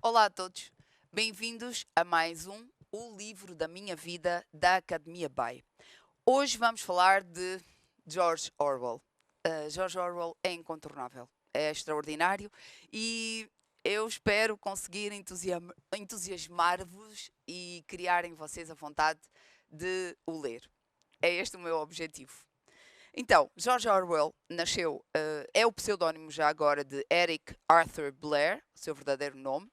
Olá a todos, bem-vindos a mais O Livro da Minha Vida da Academia Bay. Hoje vamos falar de George Orwell. George Orwell é incontornável, é extraordinário e eu espero conseguir entusiasmar-vos e criar em vocês a vontade de o ler. É este o meu objetivo. Então, George Orwell nasceu, é o pseudónimo já agora de Eric Arthur Blair, o seu verdadeiro nome.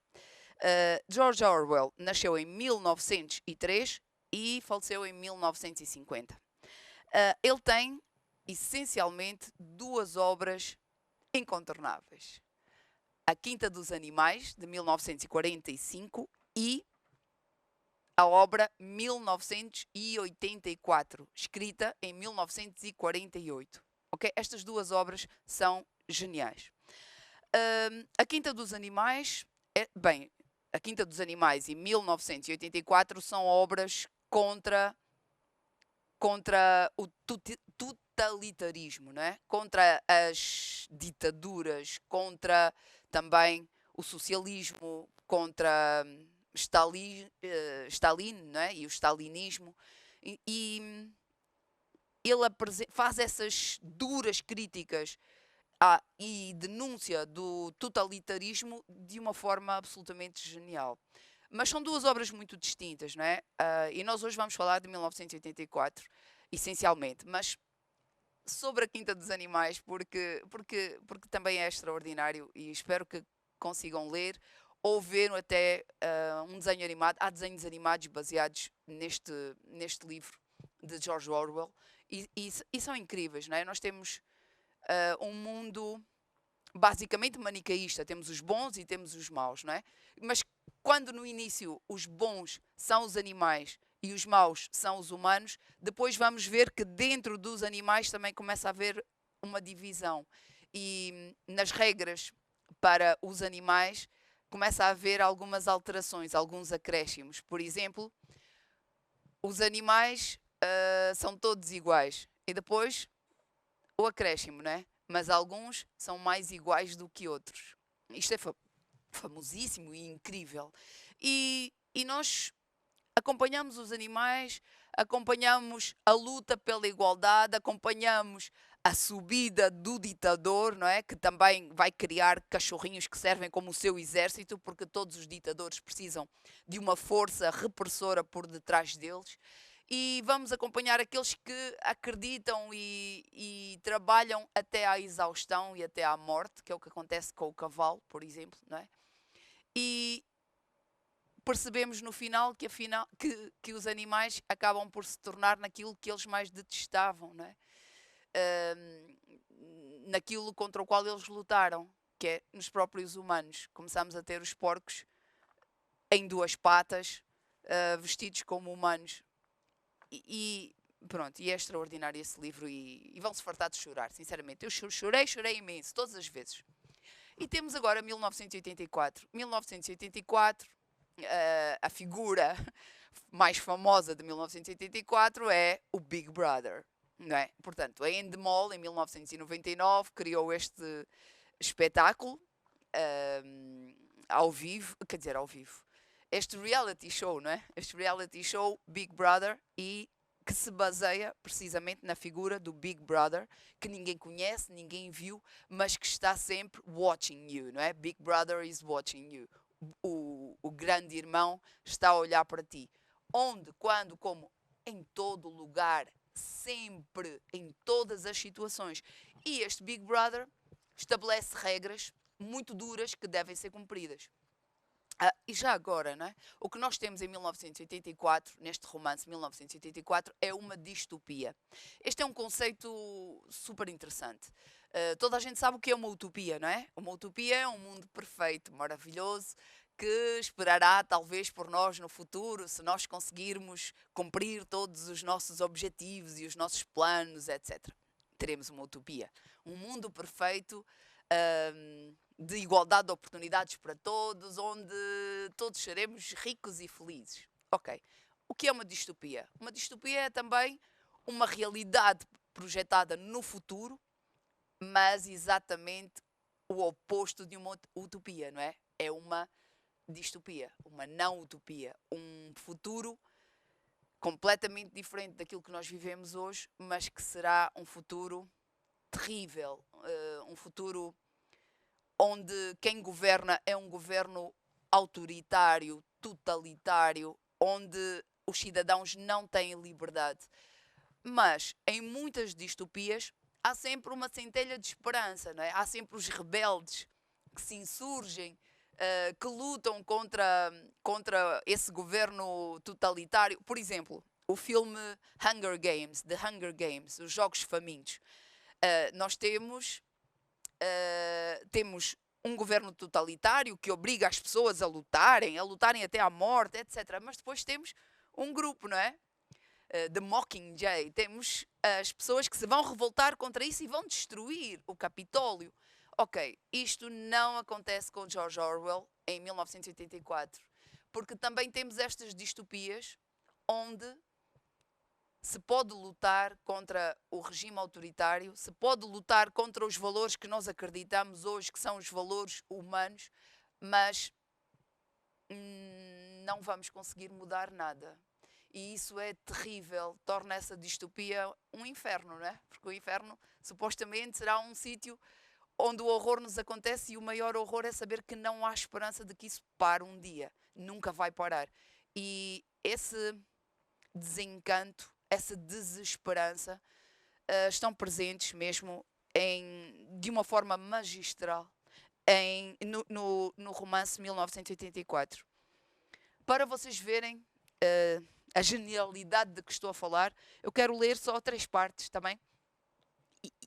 George Orwell nasceu em 1903 e faleceu em 1950. Ele tem, essencialmente, duas obras incontornáveis. A Quinta dos Animais, de 1945, e a obra 1984, escrita em 1948. Okay? Estas duas obras são geniais. A Quinta dos Animais, A Quinta dos Animais e 1984 são obras contra o totalitarismo, não é? Contra as ditaduras, contra também o socialismo, contra Stalin, não é? E o stalinismo. E ele faz essas duras críticas e denúncia do totalitarismo de uma forma absolutamente genial. Mas são duas obras muito distintas, não é? E nós hoje vamos falar de 1984, essencialmente, mas sobre a Quinta dos Animais, porque também é extraordinário e espero que consigam ler ou ver até um desenho animado. Há desenhos animados baseados neste livro de George Orwell e são incríveis, não é? Nós temos um mundo basicamente manicaísta. Temos os bons e temos os maus, não é? Mas quando no início os bons são os animais e os maus são os humanos, depois vamos ver que dentro dos animais também começa a haver uma divisão. E nas regras para os animais começa a haver algumas alterações, alguns acréscimos. Por exemplo, os animais são todos iguais. E depois o acréscimo, não é? Mas alguns são mais iguais do que outros. Isto é famosíssimo e incrível. E nós acompanhamos os animais, acompanhamos a luta pela igualdade, acompanhamos a subida do ditador, não é? Que também vai criar cachorrinhos que servem como o seu exército, porque todos os ditadores precisam de uma força repressora por detrás deles. E vamos acompanhar aqueles que acreditam e trabalham até à exaustão e até à morte, que é o que acontece com o cavalo, por exemplo, não é? E percebemos no final que os animais acabam por se tornar naquilo que eles mais detestavam, não é? Naquilo contra o qual eles lutaram, que é nos próprios humanos. Começamos a ter os porcos em duas patas, vestidos como humanos. E pronto, e é extraordinário esse livro e vão-se fartar de chorar, sinceramente. Eu chorei imenso, todas as vezes. E temos agora 1984. 1984, a figura mais famosa de 1984 é o Big Brother. Não é? Portanto, a Endemol, em 1999, criou este espetáculo ao vivo, quer dizer, ao vivo. Este reality show, não é? Este reality show Big Brother e que se baseia precisamente na figura do Big Brother, que ninguém conhece, ninguém viu, mas que está sempre watching you, não é? Big Brother is watching you. O grande irmão está a olhar para ti. Onde, quando, como? Em todo lugar, sempre, em todas as situações. E este Big Brother estabelece regras muito duras que devem ser cumpridas. E já agora, não é? O que nós temos em 1984, neste romance 1984, é uma distopia. Este é um conceito super interessante. Toda a gente sabe o que é uma utopia, não é? Uma utopia é um mundo perfeito, maravilhoso, que esperará talvez por nós no futuro, se nós conseguirmos cumprir todos os nossos objetivos e os nossos planos, etc. Teremos uma utopia. Um mundo perfeito, de igualdade de oportunidades para todos, onde todos seremos ricos e felizes. Ok. O que é uma distopia? Uma distopia é também uma realidade projetada no futuro, mas exatamente o oposto de uma utopia, não é? É uma distopia, uma não utopia, um futuro completamente diferente daquilo que nós vivemos hoje, mas que será um futuro terrível, um futuro onde quem governa é um governo autoritário, totalitário, onde os cidadãos não têm liberdade. Mas em muitas distopias há sempre uma centelha de esperança, não é? Há sempre os rebeldes que se insurgem, que lutam contra esse governo totalitário. Por exemplo, o filme Hunger Games, The Hunger Games, os Jogos Famintos. Nós temos um governo totalitário que obriga as pessoas a lutarem até à morte, etc. Mas depois temos um grupo, não é? The Mockingjay. Temos as pessoas que se vão revoltar contra isso e vão destruir o Capitólio. Ok, isto não acontece com George Orwell em 1984, porque também temos estas distopias onde se pode lutar contra o regime autoritário, se pode lutar contra os valores que nós acreditamos hoje, que são os valores humanos, mas não vamos conseguir mudar nada. E isso é terrível, torna essa distopia um inferno, não é? Porque o inferno supostamente será um sítio onde o horror nos acontece e o maior horror é saber que não há esperança de que isso pare um dia. Nunca vai parar. E esse desencanto, essa desesperança estão presentes mesmo de uma forma magistral no romance 1984. Para vocês verem a genialidade de que estou a falar, eu quero ler só 3 partes também.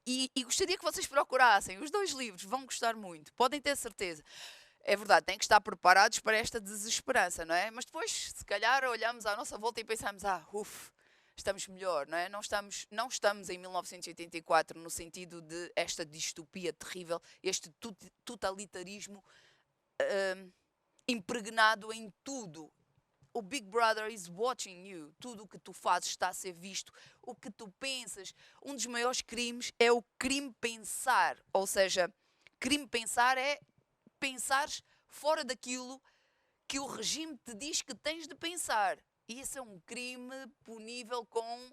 E gostaria que vocês procurassem os 2 livros, vão gostar muito, podem ter certeza. É verdade, têm que estar preparados para esta desesperança, não é? Mas depois, se calhar, olhamos à nossa volta e pensamos, estamos melhor, não é? Não estamos em 1984 no sentido de esta distopia terrível, este totalitarismo impregnado em tudo. O Big Brother is watching you. Tudo o que tu fazes está a ser visto. O que tu pensas. Um dos maiores crimes é o crime pensar. Ou seja, crime pensar é pensares fora daquilo que o regime te diz que tens de pensar. E esse é um crime punível com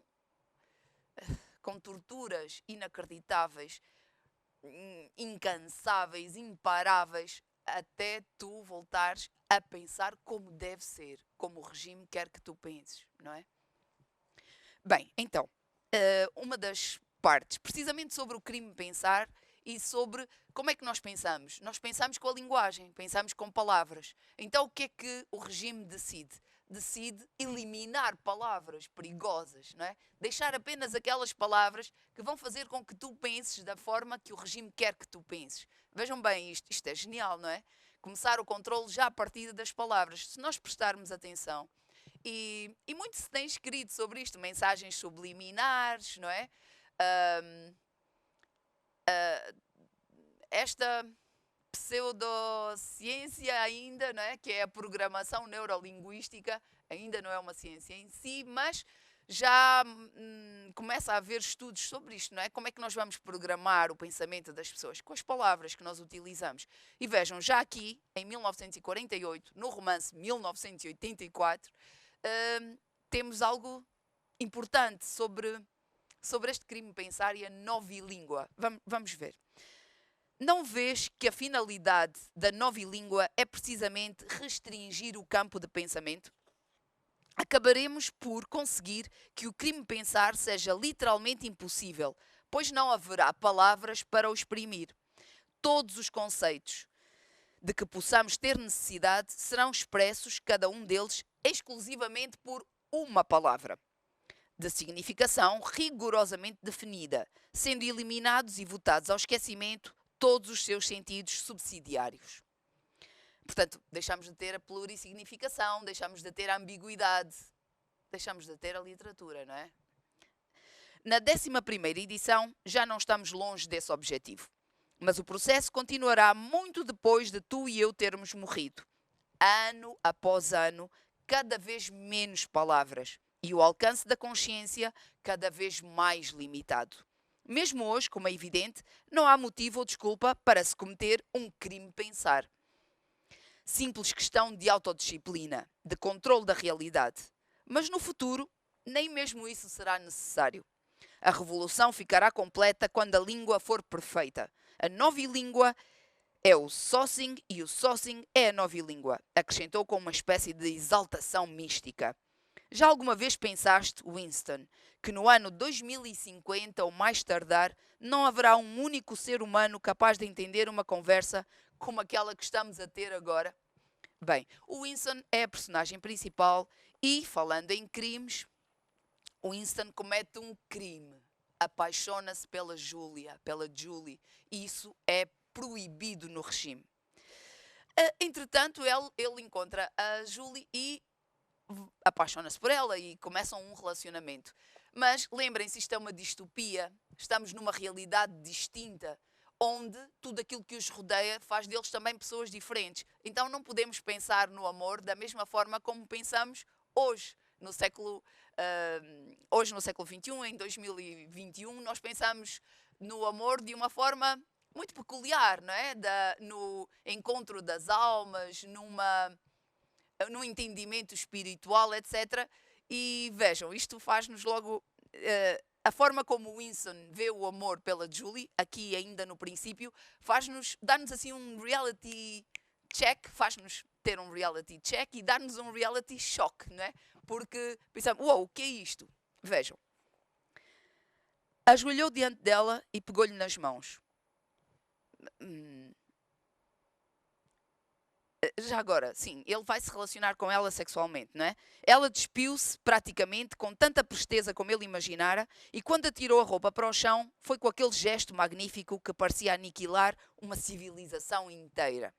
torturas inacreditáveis, incansáveis, imparáveis, até tu voltares a pensar como deve ser, como o regime quer que tu penses, não é? Bem, então, uma das partes, precisamente sobre o crime pensar e sobre como é que nós pensamos. Nós pensamos com a linguagem, pensamos com palavras. Então, o que é que o regime decide? Decide eliminar palavras perigosas, não é? Deixar apenas aquelas palavras que vão fazer com que tu penses da forma que o regime quer que tu penses. Vejam bem, isto é genial, não é? Começar o controle já a partir das palavras. Se nós prestarmos atenção, e muito se tem escrito sobre isto, mensagens subliminares, não é? Esta pseudociência ainda, não é? Que é a programação neurolinguística, ainda não é uma ciência em si, mas já começa a haver estudos sobre isto, não é? Como é que nós vamos programar o pensamento das pessoas? Com as palavras que nós utilizamos. E vejam, já aqui, em 1948, no romance 1984, temos algo importante sobre este crime pensar e a novilíngua. Vamos ver. Não vês que a finalidade da novilíngua é precisamente restringir o campo de pensamento? Acabaremos por conseguir que o crime pensar seja literalmente impossível, pois não haverá palavras para o exprimir. Todos os conceitos de que possamos ter necessidade serão expressos, cada um deles, exclusivamente por uma palavra, de significação rigorosamente definida, sendo eliminados e votados ao esquecimento todos os seus sentidos subsidiários. Portanto, deixamos de ter a plurissignificação, deixamos de ter a ambiguidade, deixamos de ter a literatura, não é? Na 11ª edição, já não estamos longe desse objetivo. Mas o processo continuará muito depois de tu e eu termos morrido. Ano após ano, cada vez menos palavras. E o alcance da consciência cada vez mais limitado. Mesmo hoje, como é evidente, não há motivo ou desculpa para se cometer um crime pensar. Simples questão de autodisciplina, de controle da realidade. Mas no futuro, nem mesmo isso será necessário. A revolução ficará completa quando a língua for perfeita. A novilíngua é o Saucing e o Saucing é a novilíngua, acrescentou com uma espécie de exaltação mística. Já alguma vez pensaste, Winston, que no ano 2050 ou mais tardar não haverá um único ser humano capaz de entender uma conversa como aquela que estamos a ter agora? Bem, o Winston é a personagem principal e, falando em crimes, o Winston comete um crime. Apaixona-se pela Julie. E isso é proibido no regime. Entretanto, ele encontra a Julie e apaixona-se por ela e começam um relacionamento. Mas lembrem-se, isto é uma distopia. Estamos numa realidade distinta, onde tudo aquilo que os rodeia faz deles também pessoas diferentes. Então não podemos pensar no amor da mesma forma como pensamos hoje, no século XXI, em 2021, nós pensamos no amor de uma forma muito peculiar, não é? No encontro das almas, num entendimento espiritual, etc. E vejam, isto faz-nos logo... a forma como o Winston vê o amor pela Julie, aqui ainda no princípio, dá-nos assim um reality check, faz-nos ter um reality check e dar-nos um reality shock, não é? Porque pensamos, uau, o que é isto? Vejam. Ajoelhou diante dela e pegou-lhe nas mãos. Já agora, sim, ele vai se relacionar com ela sexualmente, não é? Ela despiu-se praticamente com tanta presteza como ele imaginara e quando atirou a roupa para o chão foi com aquele gesto magnífico que parecia aniquilar uma civilização inteira.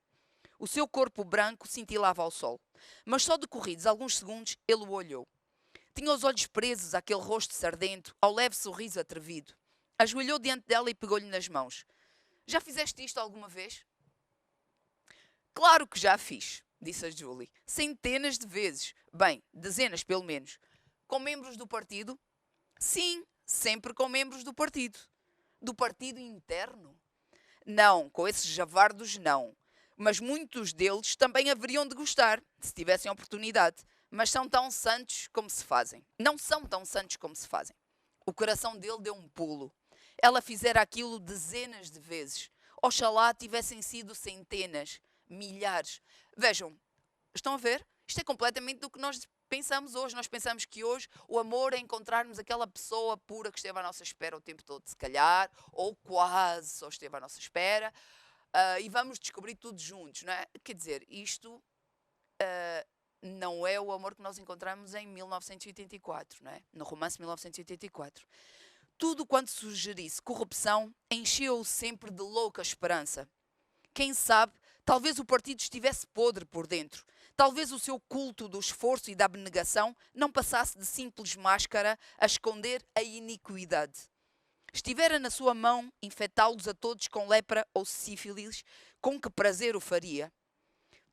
O seu corpo branco cintilava ao sol, mas só decorridos alguns segundos ele o olhou. Tinha os olhos presos àquele rosto sardento, ao leve sorriso atrevido. Ajoelhou diante dela e pegou-lhe nas mãos. Já fizeste isto alguma vez? Claro que já fiz, disse a Julie. Centenas de vezes. Bem, dezenas pelo menos. Com membros do partido? Sim, sempre com membros do partido. Do partido interno? Não, com esses javardos não. Mas muitos deles também haveriam de gostar, se tivessem oportunidade. Mas são tão santos como se fazem. Não são tão santos como se fazem. O coração dele deu um pulo. Ela fizera aquilo dezenas de vezes. Oxalá tivessem sido centenas, milhares. Vejam, estão a ver? Isto é completamente do que nós pensamos hoje. Nós pensamos que hoje o amor é encontrarmos aquela pessoa pura que esteve à nossa espera o tempo todo, se calhar, ou quase só esteve à nossa espera, e vamos descobrir tudo juntos, não é? Quer dizer, isto não é o amor que nós encontramos em 1984, não é? No romance 1984. Tudo quanto sugerisse corrupção encheu-o sempre de louca esperança. Quem sabe, talvez o partido estivesse podre por dentro. Talvez o seu culto do esforço e da abnegação não passasse de simples máscara a esconder a iniquidade. Estivera na sua mão infectá-los a todos com lepra ou sífilis, com que prazer o faria.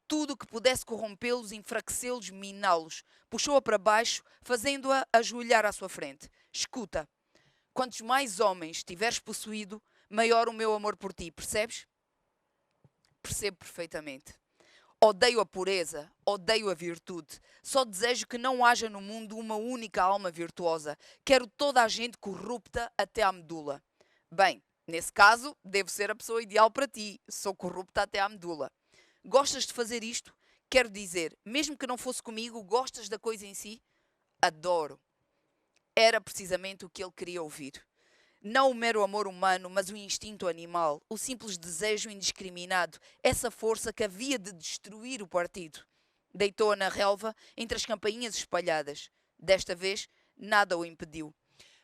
Tudo o que pudesse corrompê-los, enfraquecê-los, miná-los, puxou-a para baixo, fazendo-a ajoelhar à sua frente. Escuta, quantos mais homens tiveres possuído, maior o meu amor por ti, percebes? Percebo perfeitamente. Odeio a pureza, odeio a virtude. Só desejo que não haja no mundo uma única alma virtuosa. Quero toda a gente corrupta até à medula. Bem, nesse caso, devo ser a pessoa ideal para ti. Sou corrupta até à medula. Gostas de fazer isto? Quero dizer, mesmo que não fosse comigo, gostas da coisa em si? Adoro. Era precisamente o que ele queria ouvir. Não o mero amor humano, mas o instinto animal, o simples desejo indiscriminado, essa força que havia de destruir o partido. Deitou-a na relva, entre as campainhas espalhadas. Desta vez, nada o impediu.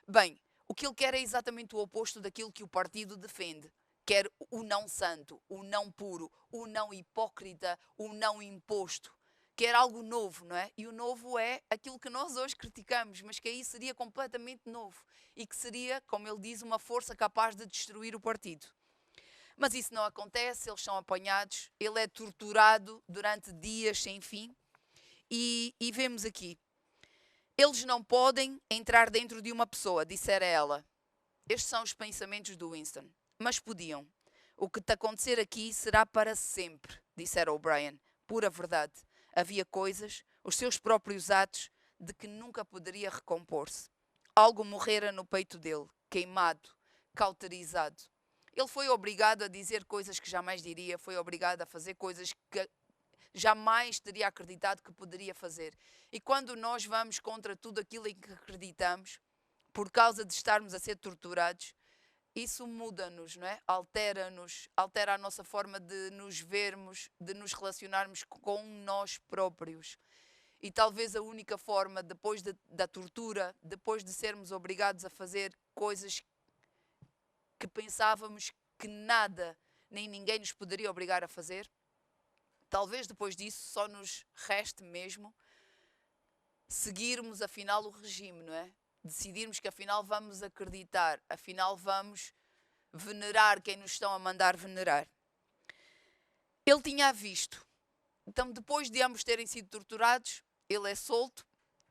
Bem, o que ele quer é exatamente o oposto daquilo que o partido defende. Quer o não santo, o não puro, o não hipócrita, o não imposto. Quer algo novo, não é? E o novo é aquilo que nós hoje criticamos, mas que aí seria completamente novo. E que seria, como ele diz, uma força capaz de destruir o partido. Mas isso não acontece, eles são apanhados, ele é torturado durante dias sem fim. E vemos aqui, eles não podem entrar dentro de uma pessoa, dissera ela. Estes são os pensamentos do Winston. Mas podiam. O que te acontecer aqui será para sempre, dissera O'Brien. pura verdade. Havia coisas, os seus próprios atos, de que nunca poderia recompor-se. Algo morrera no peito dele, queimado, cauterizado. Ele foi obrigado a dizer coisas que jamais diria, foi obrigado a fazer coisas que jamais teria acreditado que poderia fazer. E quando nós vamos contra tudo aquilo em que acreditamos, por causa de estarmos a ser torturados, isso muda-nos, não é? Altera-nos, altera a nossa forma de nos vermos, de nos relacionarmos com nós próprios. E talvez a única forma, depois da tortura, depois de sermos obrigados a fazer coisas que pensávamos que nada nem ninguém nos poderia obrigar a fazer, talvez depois disso só nos reste mesmo seguirmos afinal o regime, não é? Decidirmos que afinal vamos acreditar, afinal vamos venerar quem nos estão a mandar venerar. Ele tinha visto. Então, depois de ambos terem sido torturados, ele é solto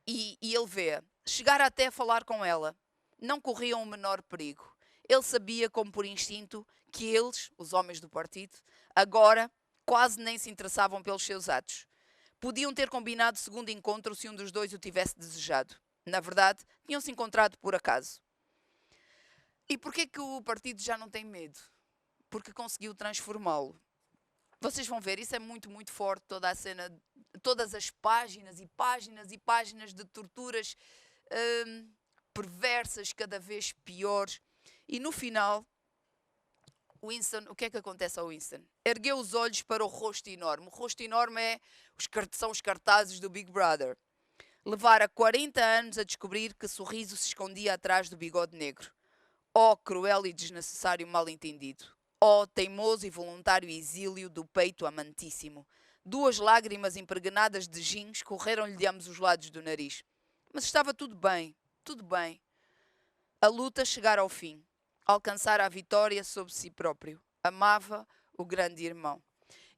e ele vê. Chegar até a falar com ela. Não corriam o menor perigo. Ele sabia, como por instinto, que eles, os homens do partido, agora quase nem se interessavam pelos seus atos. Podiam ter combinado segundo encontro se um dos dois o tivesse desejado. Na verdade, tinham-se encontrado por acaso. E porquê que o partido já não tem medo? Porque conseguiu transformá-lo. Vocês vão ver, isso é muito, muito forte, toda a cena, todas as páginas e páginas e páginas de torturas perversas, cada vez piores. E no final, Winston, o que é que acontece ao Winston? Ergueu os olhos para o rosto enorme. O rosto enorme são os cartazes do Big Brother. Levara 40 anos a descobrir que sorriso se escondia atrás do bigode negro. Oh, cruel e desnecessário mal-entendido. Oh, teimoso e voluntário exílio do peito amantíssimo. 2 lágrimas impregnadas de gin escorreram-lhe de ambos os lados do nariz. Mas estava tudo bem, tudo bem. A luta chegara ao fim. Alcançara a vitória sobre si próprio. Amava o grande irmão.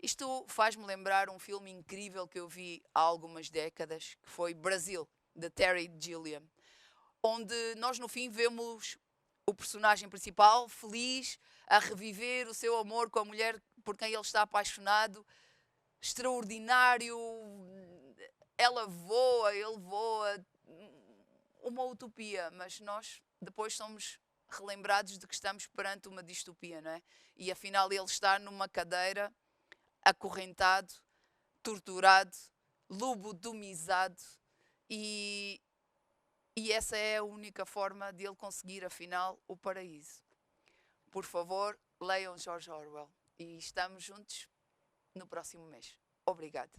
Isto faz-me lembrar um filme incrível que eu vi há algumas décadas, que foi Brasil, de Terry Gilliam, onde nós no fim vemos o personagem principal feliz a reviver o seu amor com a mulher por quem ele está apaixonado, extraordinário, ela voa, ele voa, uma utopia, mas nós depois somos relembrados de que estamos perante uma distopia, não é? E afinal ele está numa cadeira, acorrentado, torturado, lobotomizado e essa é a única forma de ele conseguir afinal o paraíso. Por favor, leiam George Orwell e estamos juntos no próximo mês. Obrigada.